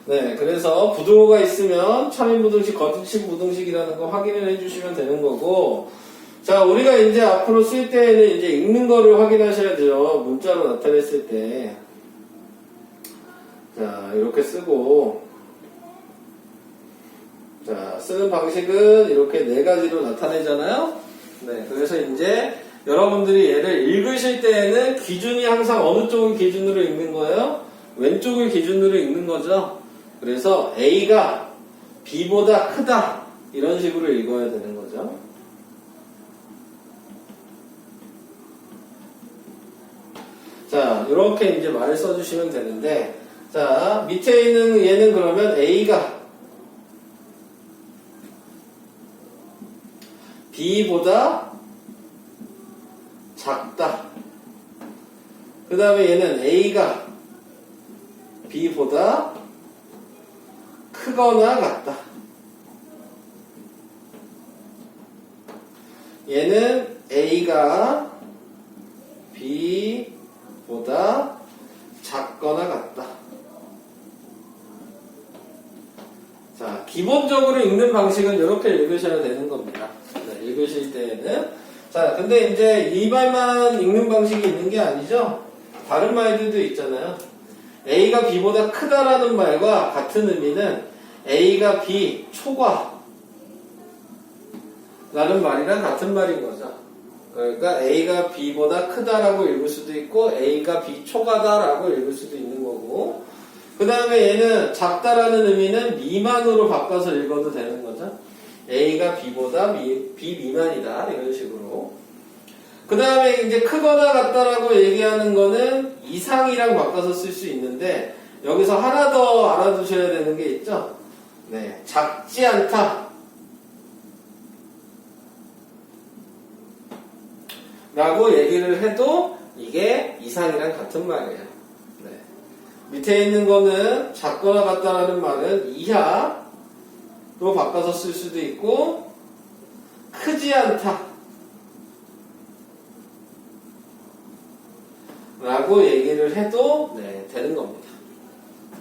네, 그래서 부등호가 있으면 참인부등식, 거듭식부등식이라는 거 확인을 해주시면 되는 거고, 자, 우리가 이제 앞으로 쓸 때에는 이제 읽는 거를 확인하셔야 돼요. 문자로 나타냈을 때. 자, 이렇게 쓰고, 자, 쓰는 방식은 이렇게 네 가지로 나타내잖아요. 네, 그래서 이제 여러분들이 얘를 읽으실 때에는 기준이 항상 어느 쪽을 기준으로 읽는 거예요? 왼쪽을 기준으로 읽는 거죠. 그래서 A가 B보다 크다. 이런 식으로 읽어야 되는 거죠. 자, 이렇게 이제 말을 써주시면 되는데, 자, 밑에 있는 얘는 그러면 A가 B보다 작다. 그 다음에 얘는 A가 B보다 크거나 같다. 얘는 A가 B보다 작거나 같다. 자, 기본적으로 읽는 방식은 이렇게 읽으셔야 되는 겁니다. 네, 읽으실 때에는. 자, 근데 이제 이 말만 읽는 방식이 있는 게 아니죠? 다른 말들도 있잖아요. A가 B보다 크다라는 말과 같은 의미는 A가 B 초과 라는 말이랑 같은 말인 거죠. 그러니까 A가 B보다 크다라고 읽을 수도 있고 A가 B 초과다라고 읽을 수도 있는 거고, 그 다음에 얘는 작다라는 의미는 미만으로 바꿔서 읽어도 되는 거죠. A가 B보다 B 미만이다 이런 식으로. 그 다음에 이제 크거나 같다라고 얘기하는 거는 이상이랑 바꿔서 쓸 수 있는데, 여기서 하나 더 알아두셔야 되는 게 있죠. 네, 작지 않다 라고 얘기를 해도 이게 이상이랑 같은 말이에요. 네. 밑에 있는 거는 작거나 같다라는 말은 이하로 바꿔서 쓸 수도 있고, 크지 않다 라고 얘기를 해도 네, 되는 겁니다.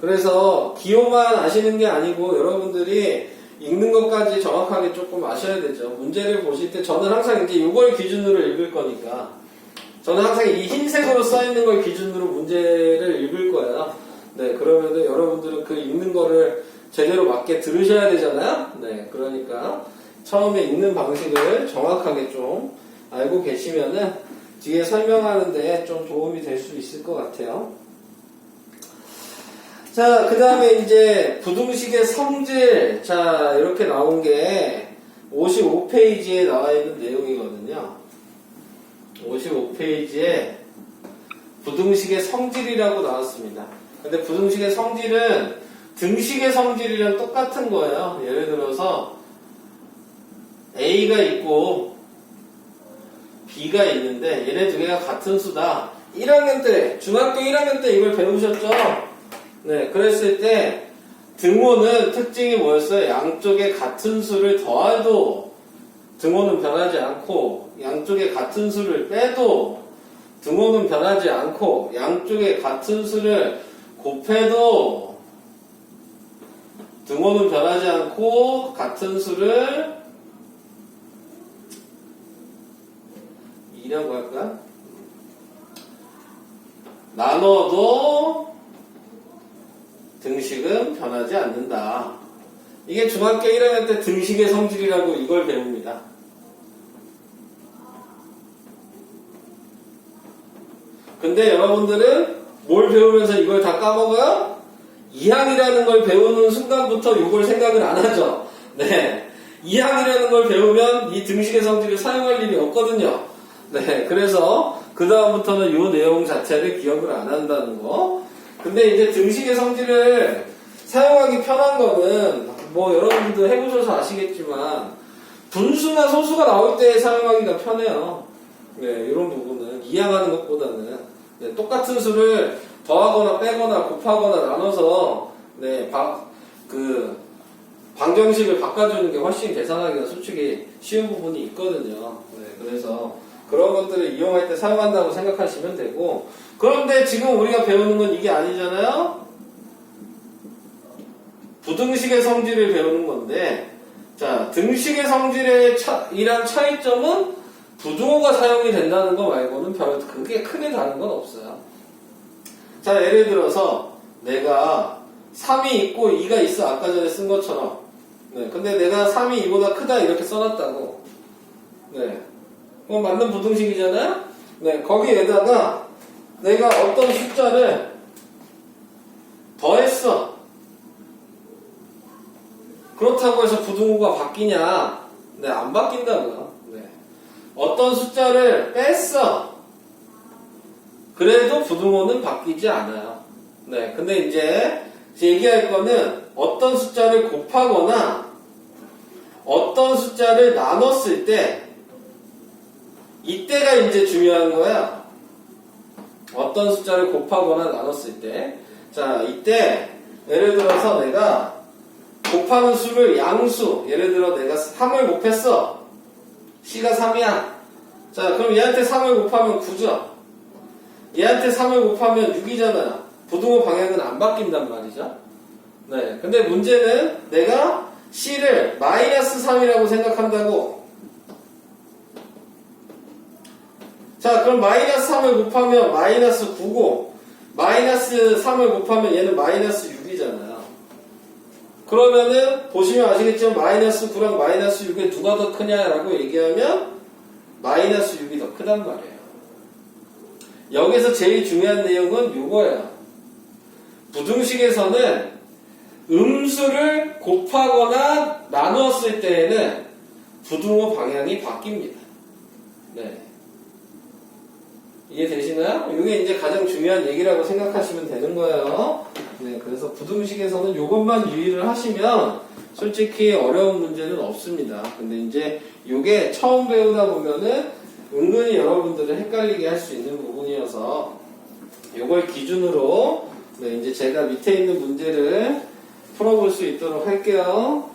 그래서 기호만 아시는 게 아니고 여러분들이 읽는 것까지 정확하게 조금 아셔야 되죠. 문제를 보실 때 저는 항상 이제 이걸 기준으로 읽을 거니까, 저는 항상 이 흰색으로 써있는 걸 기준으로 문제를 읽을 거예요. 네, 그러면은 여러분들은 그 읽는 거를 제대로 맞게 들으셔야 되잖아요. 네, 그러니까 처음에 읽는 방식을 정확하게 좀 알고 계시면은 뒤에 설명하는데 좀 도움이 될 수 있을 것 같아요. 자, 그 다음에 이제 부등식의 성질. 자, 이렇게 나온 게 55페이지에 나와 있는 내용이거든요. 55페이지에 부등식의 성질이라고 나왔습니다. 근데 부등식의 성질은 등식의 성질이랑 똑같은 거예요. 예를 들어서 A가 있고 B가 있는데 얘네 두 개가 같은 수다. 1학년 때, 중학교 1학년 때 이걸 배우셨죠? 네, 그랬을 때 등호는 특징이 뭐였어요? 양쪽에 같은 수를 더해도 등호는 변하지 않고, 양쪽에 같은 수를 빼도 등호는 변하지 않고, 양쪽에 같은 수를 곱해도 등호는 변하지 않고, 같은 수를 이라고 할까? 나눠도 등식은 변하지 않는다. 이게 중학교 1학년 때 등식의 성질이라고 이걸 배웁니다. 근데 여러분들은 뭘 배우면서 이걸 다 까먹어요? 2항이라는 걸 배우는 순간부터 이걸 생각을 안 하죠. 네, 2항이라는 걸 배우면 이 등식의 성질을 사용할 일이 없거든요. 네, 그래서 그 다음부터는 이 내용 자체를 기억을 안 한다는 거. 근데 이제 등식의 성질을 사용하기 편한 거는 뭐 여러분들도 해보셔서 아시겠지만 분수나 소수가 나올 때 사용하기가 편해요. 네, 이런 부분은 이해하는 것보다는 네, 똑같은 수를 더하거나 빼거나 곱하거나 나눠서 네, 방정식을 바꿔주는 게 훨씬 계산하기가 솔직히 쉬운 부분이 있거든요. 네, 그래서 그런 것들을 이용할 때 사용한다고 생각하시면 되고, 그런데 지금 우리가 배우는 건 이게 아니잖아요? 부등식의 성질을 배우는 건데, 자, 등식의 성질의 이란 차이점은 부등호가 사용이 된다는 거 말고는 별 그게 크게 다른 건 없어요. 자, 예를 들어서 내가 3이 있고 2가 있어. 아까 전에 쓴 것처럼. 네, 근데 내가 3이 2보다 크다 이렇게 써놨다고. 네, 그건 맞는 부등식이잖아요. 네, 거기에다가 내가 어떤 숫자를 더했어. 그렇다고 해서 부등호가 바뀌냐? 네, 안 바뀐다고요. 네. 어떤 숫자를 뺐어. 그래도 부등호는 바뀌지 않아요. 네, 근데 이제 얘기할 거는 어떤 숫자를 곱하거나 어떤 숫자를 나눴을 때 이때가 이제 중요한 거야. 어떤 숫자를 곱하거나 나눴을 때. 자, 이때 예를 들어서 내가 곱하는 수를 양수, 예를 들어 내가 3을 곱했어. C가 3이야. 자, 그럼 얘한테 3을 곱하면 9죠. 얘한테 3을 곱하면 6이잖아요. 부등호 방향은 안 바뀐단 말이죠. 네, 근데 문제는 내가 C를 마이너스 3이라고 생각한다고. 자, 그럼 마이너스 3을 곱하면 마이너스 9고 마이너스 3을 곱하면 얘는 마이너스 6이잖아요. 그러면은 보시면 아시겠지만 마이너스 9랑 마이너스 6에 누가 더 크냐라고 얘기하면 마이너스 6이 더 크단 말이에요. 여기서 제일 중요한 내용은 이거예요. 부등식에서는 음수를 곱하거나 나누었을 때에는 부등호 방향이 바뀝니다. 네. 이해되시나요? 이게 이제 가장 중요한 얘기라고 생각하시면 되는 거예요. 네, 그래서 부등식에서는 이것만 유의를 하시면 솔직히 어려운 문제는 없습니다. 근데 이제 이게 처음 배우다 보면은 은근히 여러분들을 헷갈리게 할 수 있는 부분이어서 이걸 기준으로 네, 이제 제가 밑에 있는 문제를 풀어볼 수 있도록 할게요.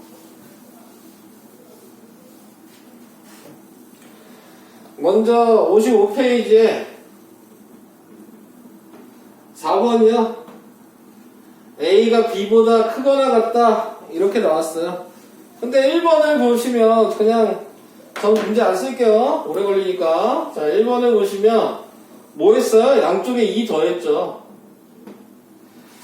먼저 55페이지에 4번이요. A가 B보다 크거나 같다. 이렇게 나왔어요. 근데 1번을 보시면 그냥 전 문제 안 쓸게요. 오래 걸리니까. 자, 1번을 보시면 뭐 했어요? 양쪽에 2 더했죠.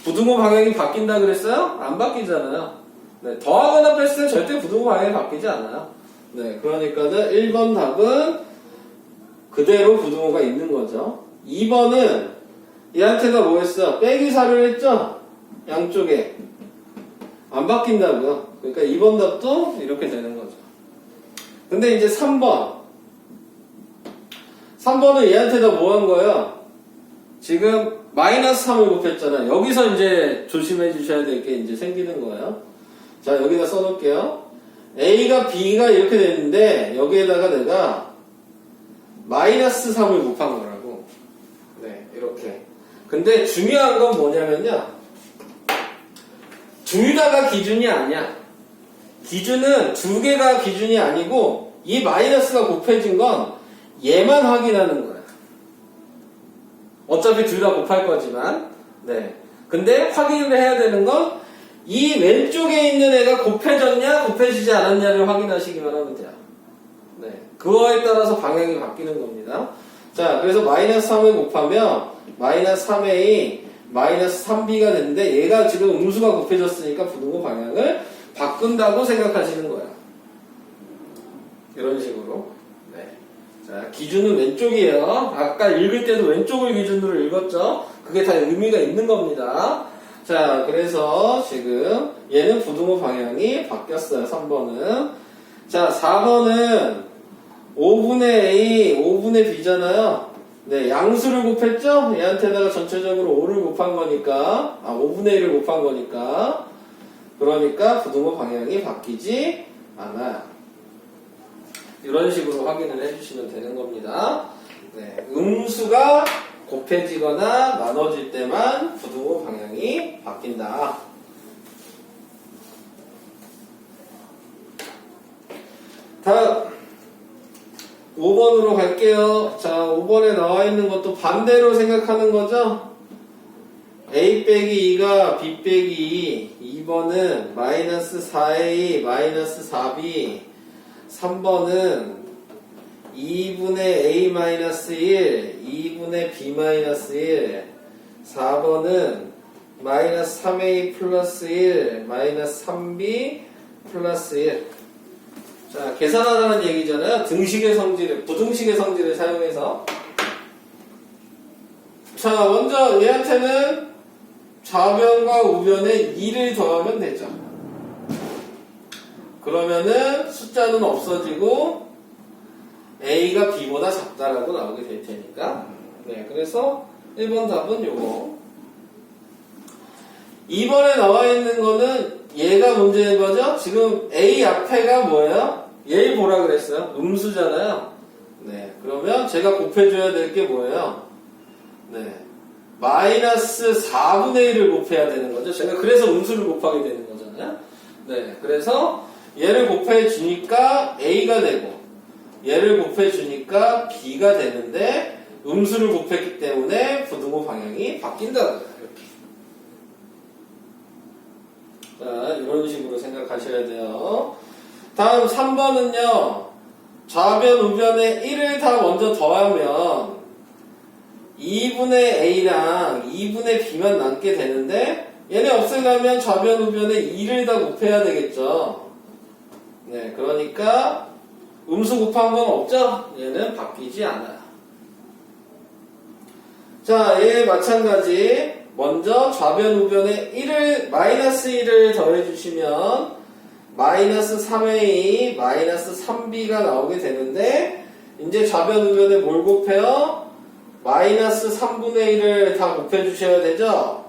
부등호 방향이 바뀐다 그랬어요? 안 바뀌잖아요. 네, 더하거나 뺐을 때 절대 부등호 방향이 바뀌지 않아요. 네, 그러니까는 1번 답은 그대로 부등호가 있는 거죠. 2번은 얘한테가 뭐 했어? 빼기 4를 했죠? 양쪽에. 안 바뀐다고요. 그러니까 2번 답도 이렇게 되는 거죠. 근데 이제 3번. 3번은 얘한테다 뭐 한 거예요? 지금 마이너스 3을 곱했잖아요. 여기서 이제 조심해 주셔야 될 게 이제 생기는 거예요. 자, 여기다 써놓을게요. A가 B가 이렇게 됐는데 여기에다가 내가 마이너스 3을 곱한 거라고. 네, 이렇게. 근데 중요한 건 뭐냐면요. 둘 다가 기준이 아니야. 기준은 두 개가 기준이 아니고 이 마이너스가 곱해진 건 얘만 확인하는 거야. 어차피 둘 다 곱할 거지만. 네. 근데 확인을 해야 되는 건 이 왼쪽에 있는 애가 곱해졌냐 곱해지지 않았냐를 확인하시기만 하면 돼요. 네. 그거에 따라서 방향이 바뀌는 겁니다. 자, 그래서 마이너스 3을 곱하면 마이너스 3a 마이너스 3b가 됐는데 얘가 지금 음수가 곱해졌으니까 부등호 방향을 바꾼다고 생각하시는 거예요. 이런 식으로. 네. 자, 기준은 왼쪽이에요. 아까 읽을 때도 왼쪽을 기준으로 읽었죠? 그게 다 의미가 있는 겁니다. 자, 그래서 지금 얘는 부등호 방향이 바뀌었어요. 3번은. 자, 4번은 5분의 A, 5분의 B잖아요. 네, 양수를 곱했죠? 얘한테다가 전체적으로 5를 곱한 거니까, 5분의 1을 곱한 거니까. 그러니까 부등호 방향이 바뀌지 않아요. 이런 식으로 확인을 해주시면 되는 겁니다. 네, 음수가 곱해지거나 나눠질 때만 부등호 방향이 바뀐다. 다음 5번으로 갈게요. 자, 5번에 나와 있는 것도 반대로 생각하는 거죠? A 빼기 2가 B 빼기 2, 2번은 마이너스 4A 마이너스 4B, 3번은 2분의 A 마이너스 1, 2분의 B 마이너스 1, 4번은 마이너스 3A 플러스 1, 마이너스 3B 플러스 1. 자, 계산하라는 얘기잖아요. 등식의 성질을, 부등식의 성질을 사용해서. 자, 먼저 얘한테는 좌변과 우변에 2를 더하면 되죠. 그러면은 숫자는 없어지고 A가 B보다 작다라고 나오게 될 테니까. 네, 그래서 1번 답은 요거. 2번에 나와 있는 거는 얘가 문제인 거죠? 지금 A 앞에가 뭐예요? 얘 뭐라 그랬어요? 음수잖아요. 네, 그러면 제가 곱해줘야 될 게 뭐예요? 네, 마이너스 4분의 1을 곱해야 되는 거죠. 제가 그래서 음수를 곱하게 되는 거잖아요. 네, 그래서 얘를 곱해주니까 A가 되고 얘를 곱해주니까 B가 되는데 음수를 곱했기 때문에 부등호 방향이 바뀐다는 거예요. 자, 이런 식으로 생각하셔야 돼요. 다음 3번은요. 좌변, 우변에 1을 다 먼저 더하면 2분의 A랑 2분의 B만 남게 되는데 얘네 없애려면 좌변, 우변에 2를 다 곱해야 되겠죠. 네, 그러니까 음수 곱한 건 없죠? 얘는 바뀌지 않아요. 자, 얘 마찬가지. 먼저 좌변 우변에 1을 마이너스 1을 더해주시면 마이너스 3a 마이너스 3b가 나오게 되는데 이제 좌변 우변에 뭘 곱해요? 마이너스 3분의 1을 다 곱해주셔야 되죠?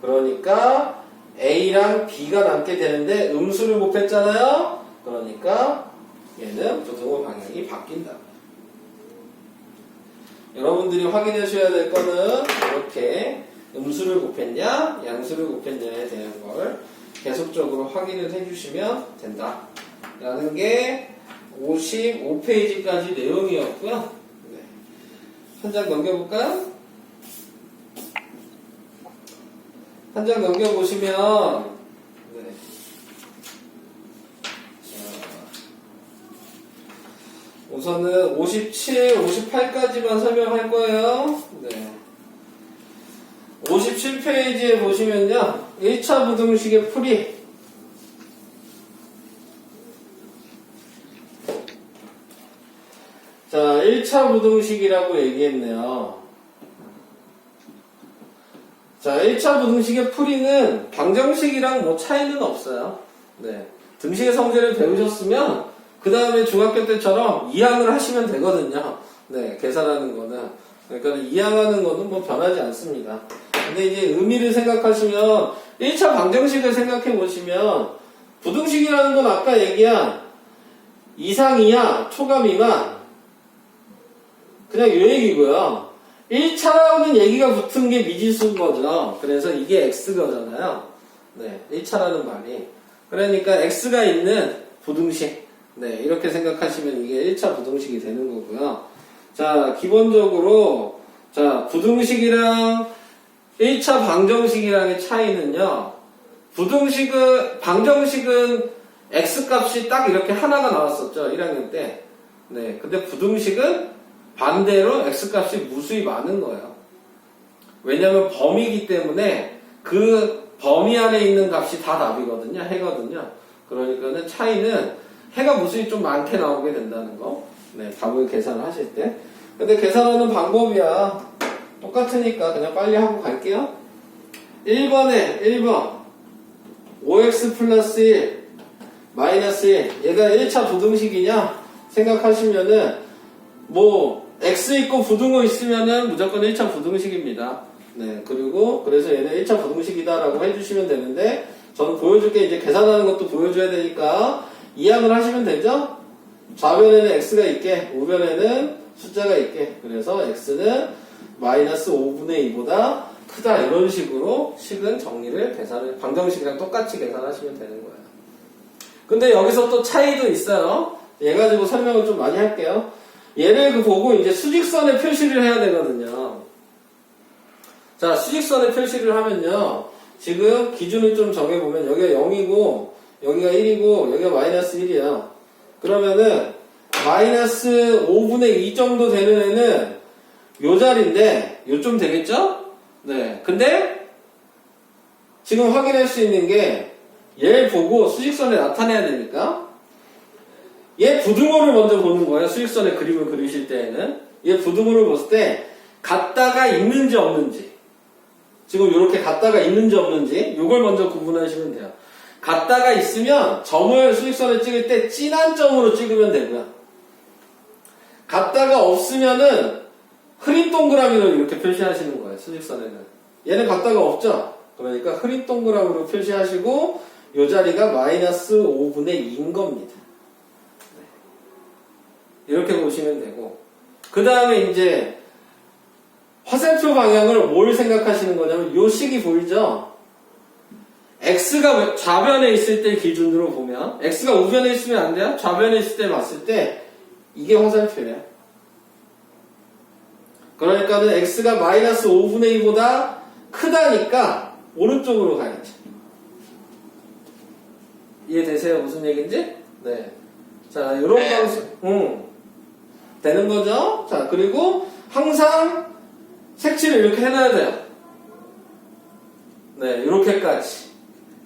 그러니까 a랑 b가 남게 되는데 음수를 곱했잖아요? 그러니까 얘는 부등호 방향이 바뀐다. 여러분들이 확인하셔야 될 거는 이렇게 음수를 곱했냐 양수를 곱했냐에 대한 걸 계속적으로 확인을 해주시면 된다 라는 게 55페이지까지 내용이었고요. 네. 한 장 넘겨볼까요? 한 장 넘겨보시면 네. 우선은 57, 58까지만 설명할 거예요. 네. 57페이지에 보시면요. 1차 부등식의 풀이. 자, 1차 부등식이라고 얘기했네요. 자, 1차 부등식의 풀이는 방정식이랑 뭐 차이는 없어요. 네. 등식의 성질을 배우셨으면 그 다음에 중학교 때처럼 2항을 하시면 되거든요. 네, 계산하는 거는. 그러니까 2항하는 거는 뭐 변하지 않습니다. 근데 이제 의미를 생각하시면 1차 방정식을 생각해 보시면 부등식이라는 건 아까 얘기한 이상, 이하, 초과, 미만 그냥 요 얘기고요. 1차라는 얘기가 붙은 게 미지수인 거죠. 그래서 이게 X거잖아요. 네, 1차라는 말이. 그러니까 X가 있는 부등식. 네, 이렇게 생각하시면 이게 1차 부등식이 되는 거고요. 자, 기본적으로, 자, 부등식이랑 1차 방정식이랑의 차이는요, 방정식은 X값이 딱 이렇게 하나가 나왔었죠, 1학년 때. 네, 근데 부등식은 반대로 X값이 무수히 많은 거예요. 왜냐면 범위이기 때문에 그 범위 안에 있는 값이 다 답이거든요, 해거든요. 그러니까는 차이는 해가 무수히 좀 많게 나오게 된다는 거. 네, 답을 계산을 하실 때. 근데 계산하는 방법이야. 똑같으니까 그냥 빨리 하고 갈게요. 1번에 1번 5x 플러스 1 마이너스 1 얘가 1차 부등식이냐 생각하시면은 뭐 x 있고 부등호 있으면은 무조건 1차 부등식입니다. 네, 그리고 그래서 얘는 1차 부등식이다라고 해주시면 되는데 저는 보여줄게. 이제 계산하는 것도 보여줘야 되니까 2항을 하시면 되죠? 좌변에는 x가 있게 우변에는 숫자가 있게 그래서 x는 마이너스 5분의 2보다 크다 이런 식으로 식은 정리를 계산을 방정식이랑 똑같이 계산하시면 되는 거예요. 근데 여기서 또 차이도 있어요. 얘 가지고 설명을 좀 많이 할게요. 얘를 보고 이제 수직선에 표시를 해야 되거든요. 자, 수직선에 표시를 하면요. 지금 기준을 좀 정해보면 여기가 0이고 여기가 1이고 여기가 마이너스 1이야. 그러면은 마이너스 5분의 2 정도 되는 애는 요 자리인데 요쯤 되겠죠? 네. 근데 지금 확인할 수 있는 게 얘를 보고 수직선에 나타내야 되니까 얘 부등호를 먼저 보는 거예요. 수직선의 그림을 그리실 때에는 얘 부등호를 봤을 때 같다가 있는지 없는지, 지금 이렇게 같다가 있는지 없는지 요걸 먼저 구분하시면 돼요. 같다가 있으면 점을 수직선에 찍을 때 진한 점으로 찍으면 되고요. 같다가 없으면은 흐린 동그라미로 이렇게 표시하시는 거예요. 수직선에는 얘는 같다가 없죠. 그러니까 흐린 동그라미로 표시하시고 요 자리가 마이너스 5분의 2인 겁니다. 이렇게 보시면 되고, 그 다음에 이제 화살표 방향을 뭘 생각하시는 거냐면 요 식이 보이죠? X가 좌변에 있을 때 기준으로 보면, X가 우변에 있으면 안 돼요? 좌변에 있을 때 봤을 때 이게 화살표예요. 그러니까는 X가 마이너스 5분의 2보다 크다니까 오른쪽으로 가야지. 이해되세요? 무슨 얘기인지? 네. 자, 요런 방식, 되는 거죠? 자, 그리고 항상 색칠을 이렇게 해놔야 돼요. 네, 이렇게까지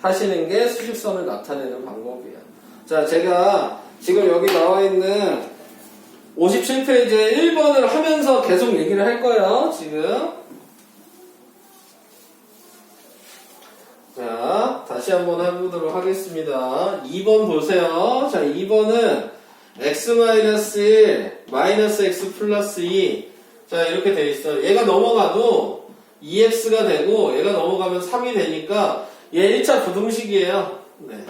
하시는 게 수직선을 나타내는 방법이에요. 자, 제가 지금 여기 나와 있는 57페이지에 1번을 하면서 계속 얘기를 할 거예요, 지금. 자, 다시 한번 해보도록 하겠습니다. 2번 보세요. 자, 2번은 x-1, 마이너스 x 플러스 2. 자, 이렇게 돼 있어요. 얘가 넘어가도 2x가 되고, 얘가 넘어가면 3이 되니까, 얘 1차 부등식이에요. 네.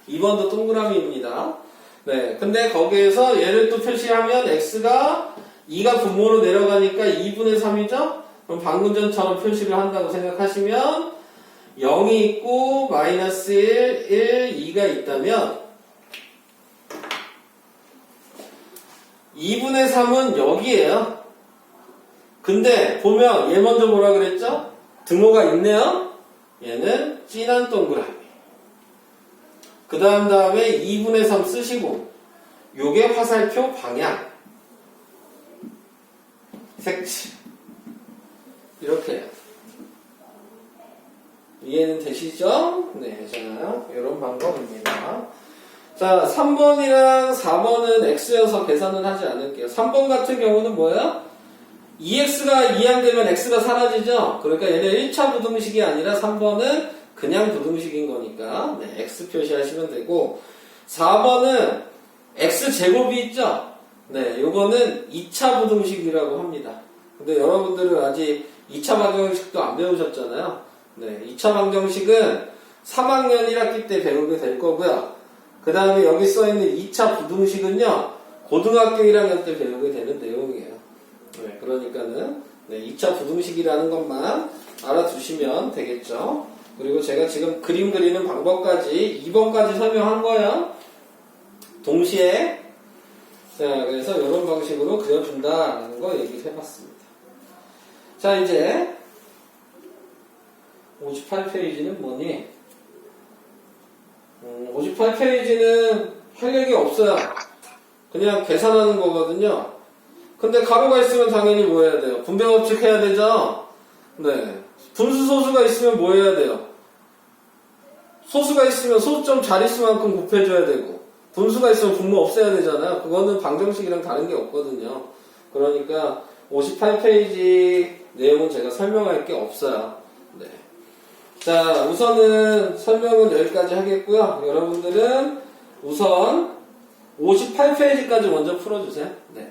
2번도 동그라미입니다. 네. 근데 거기에서 얘를 또 표시하면 x가 2가 분모로 내려가니까 2분의 3이죠? 그럼 방금 전처럼 표시를 한다고 생각하시면, 0이 있고, 마이너스 1, 2가 있다면, 2분의 3은 여기에요. 근데 보면 얘 먼저 뭐라 그랬죠? 등호가 있네요. 얘는 진한 동그라미. 그 다음에 2분의 3 쓰시고 요게 화살표 방향. 색칠. 이렇게 해요. 이해는 되시죠? 네, 자, 이런 방법입니다. 자, 3번이랑 4번은 x여서 계산은 하지 않을게요. 3번 같은 경우는 뭐예요? 2x가 이항되면 x가 사라지죠? 그러니까 얘는 1차 부등식이 아니라 3번은 그냥 부등식인 거니까 네, x 표시하시면 되고, 4번은 x제곱이 있죠? 네, 요거는 2차 부등식이라고 합니다. 근데 여러분들은 아직 2차 방정식도 안 배우셨잖아요. 네, 2차 방정식은 3학년 1학기 때 배우게 될 거고요. 그 다음에 여기 써있는 2차 부등식은요, 고등학교 1학년 때 배우게 되는 내용이에요. 네, 그러니까는, 네, 2차 부등식이라는 것만 알아두시면 되겠죠. 그리고 제가 지금 그림 그리는 방법까지 2번까지 설명한 거예요. 동시에. 자, 그래서 이런 방식으로 그려준다라는 거 얘기를 해봤습니다. 자, 이제 58페이지는 뭐니? 58페이지는 할 얘기 없어요. 그냥 계산하는 거거든요. 근데 가로가 있으면 당연히 뭐 해야 돼요? 분배법칙 해야 되죠? 네. 분수 소수가 있으면 뭐 해야 돼요? 소수가 있으면 소수점 자릿수만큼 곱해줘야 되고, 분수가 있으면 분모 없애야 되잖아요. 그거는 방정식이랑 다른 게 없거든요. 그러니까 58페이지 내용은 제가 설명할 게 없어요. 네. 자, 우선은 설명은 여기까지 하겠고요. 여러분들은 우선 58페이지까지 먼저 풀어주세요. 네.